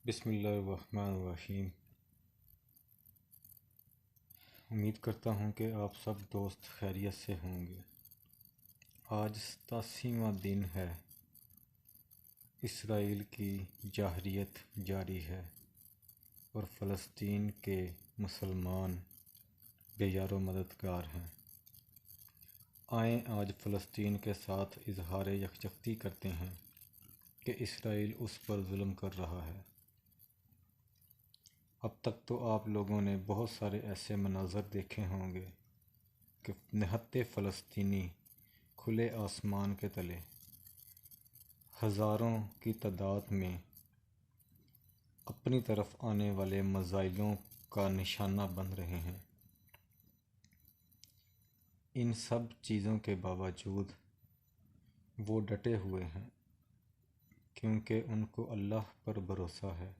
بسم اللہ الرحمن الرحیم۔ امید کرتا ہوں کہ آپ سب دوست خیریت سے ہوں گے۔ آج 87واں دن ہے، اسرائیل کی جارحیت جاری ہے اور فلسطین کے مسلمان بے یار و مددگار ہیں۔ آئیں آج فلسطین کے ساتھ اظہار یکجہتی کرتے ہیں کہ اسرائیل اس پر ظلم کر رہا ہے۔ اب تک تو آپ لوگوں نے بہت سارے ایسے مناظر دیکھے ہوں گے کہ نہتے فلسطینی کھلے آسمان کے تلے ہزاروں کی تعداد میں اپنی طرف آنے والے میزائلوں کا نشانہ بن رہے ہیں۔ ان سب چیزوں کے باوجود وہ ڈٹے ہوئے ہیں کیونکہ ان کو اللہ پر بھروسہ ہے۔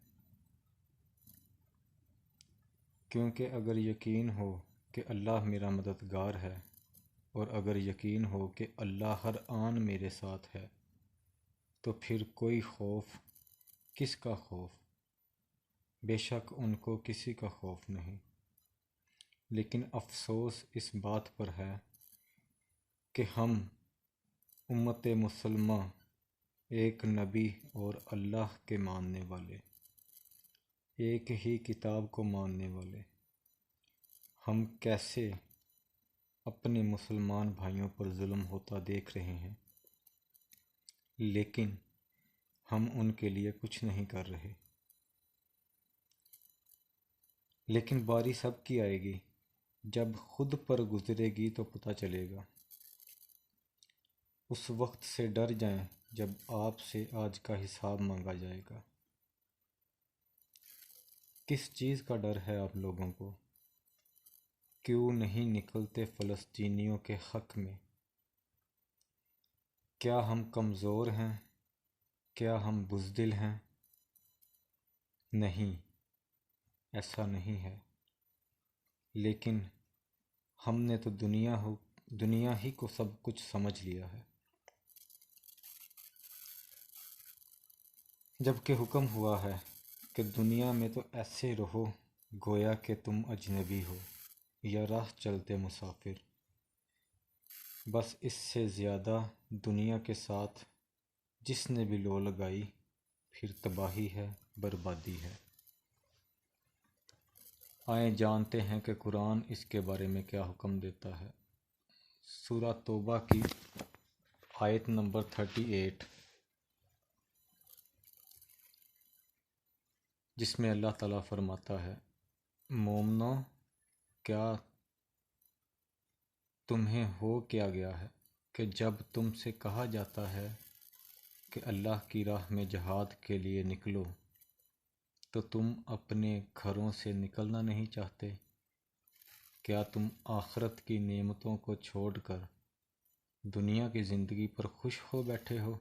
کیونکہ اگر یقین ہو کہ اللہ میرا مددگار ہے اور اگر یقین ہو کہ اللہ ہر آن میرے ساتھ ہے تو پھر کوئی خوف، کس کا خوف؟ بے شک ان کو کسی کا خوف نہیں، لیکن افسوس اس بات پر ہے کہ ہم امت مسلمہ، ایک نبی اور اللہ کے ماننے والے، ایک ہی کتاب کو ماننے والے، ہم کیسے اپنے مسلمان بھائیوں پر ظلم ہوتا دیکھ رہے ہیں، لیکن ہم ان کے لیے کچھ نہیں کر رہے۔ لیکن باری سب کی آئے گی، جب خود پر گزرے گی تو پتہ چلے گا۔ اس وقت سے ڈر جائیں جب آپ سے آج کا حساب مانگا جائے گا۔ کس چیز کا ڈر ہے آپ لوگوں کو؟ کیوں نہیں نکلتے فلسطینیوں کے حق میں؟ کیا ہم کمزور ہیں؟ کیا ہم بزدل ہیں؟ نہیں، ایسا نہیں ہے، لیکن ہم نے تو دنیا ہی کو سب کچھ سمجھ لیا ہے۔ جبکہ حکم ہوا ہے کہ دنیا میں تو ایسے رہو گویا کہ تم اجنبی ہو یا راہ چلتے مسافر۔ بس اس سے زیادہ دنیا کے ساتھ جس نے بھی لو لگائی پھر تباہی ہے، بربادی ہے۔ آئیں جانتے ہیں کہ قرآن اس کے بارے میں کیا حکم دیتا ہے۔ سورہ توبہ کی آیت نمبر 38، جس میں اللہ تعالیٰ فرماتا ہے، مومنو، کیا تمہیں ہو کیا گیا ہے کہ جب تم سے کہا جاتا ہے کہ اللہ کی راہ میں جہاد کے لیے نکلو تو تم اپنے گھروں سے نکلنا نہیں چاہتے؟ کیا تم آخرت کی نعمتوں کو چھوڑ کر دنیا کی زندگی پر خوش ہو بیٹھے ہو؟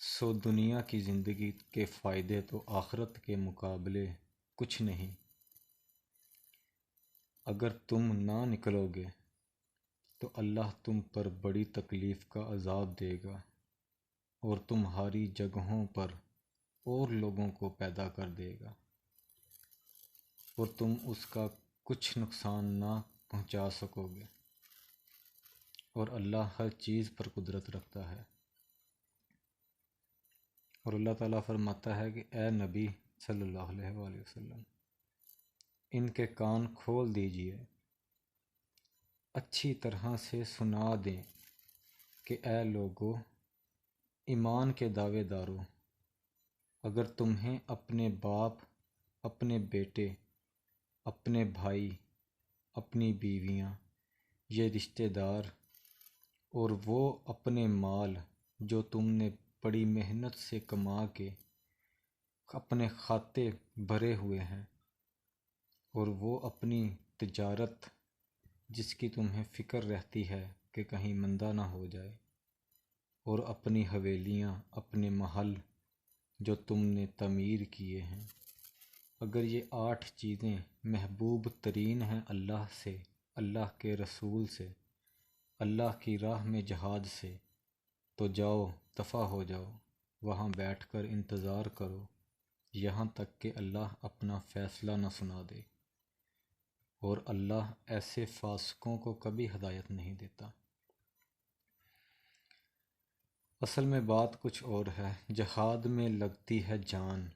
سو دنیا کی زندگی کے فائدے تو آخرت کے مقابلے کچھ نہیں۔ اگر تم نہ نکلو گے تو اللہ تم پر بڑی تکلیف کا عذاب دے گا اور تمہاری جگہوں پر اور لوگوں کو پیدا کر دے گا اور تم اس کا کچھ نقصان نہ پہنچا سکو گے، اور اللہ ہر چیز پر قدرت رکھتا ہے۔ اور اللہ تعالیٰ فرماتا ہے کہ اے نبی صلی اللہ علیہ وآلہ وسلم، ان کے کان کھول دیجئے، اچھی طرح سے سنا دیں کہ اے لوگو، ایمان کے دعوے دارو، اگر تمہیں اپنے باپ، اپنے بیٹے، اپنے بھائی، اپنی بیویاں، یہ رشتہ دار اور وہ اپنے مال جو تم نے بڑی محنت سے کما کے اپنے کھاتے بھرے ہوئے ہیں، اور وہ اپنی تجارت جس کی تمہیں فکر رہتی ہے کہ کہیں مندہ نہ ہو جائے، اور اپنی حویلیاں، اپنے محل جو تم نے تعمیر کیے ہیں، اگر یہ 8 چیزیں محبوب ترین ہیں اللہ سے، اللہ کے رسول سے، اللہ کی راہ میں جہاد سے، تو جاؤ، دفع ہو جاؤ، وہاں بیٹھ کر انتظار کرو یہاں تک کہ اللہ اپنا فیصلہ نہ سنا دے، اور اللہ ایسے فاسقوں کو کبھی ہدایت نہیں دیتا۔ اصل میں بات کچھ اور ہے۔ جہاد میں لگتی ہے جان،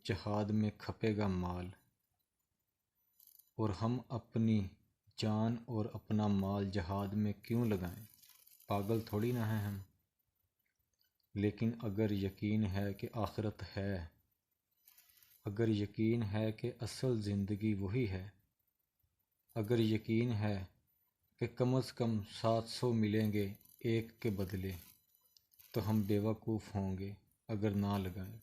جہاد میں کھپے گا مال، اور ہم اپنی جان اور اپنا مال جہاد میں کیوں لگائیں؟ پاگل تھوڑی نہ ہیں ہم۔ لیکن اگر یقین ہے کہ آخرت ہے، اگر یقین ہے کہ اصل زندگی وہی ہے، اگر یقین ہے کہ کم از کم 700 ملیں گے ایک کے بدلے، تو ہم بیوقوف ہوں گے اگر نہ لگائیں۔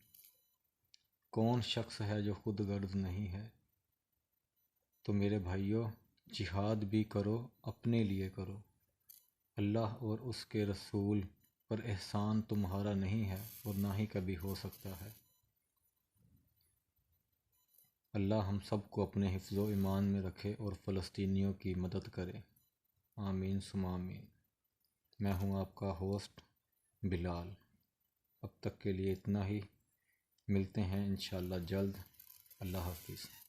کون شخص ہے جو خود غرض نہیں ہے؟ تو میرے بھائیوں، جہاد بھی کرو، اپنے لیے کرو۔ اللہ اور اس کے رسول پر احسان تمہارا نہیں ہے اور نہ ہی کبھی ہو سکتا ہے۔ اللہ ہم سب کو اپنے حفظ و ایمان میں رکھے اور فلسطینیوں کی مدد کرے۔ آمین ثم آمین۔ میں ہوں آپ کا ہوسٹ بلال۔ اب تک کے لیے اتنا ہی، ملتے ہیں انشاءاللہ جلد۔ اللہ حافظ۔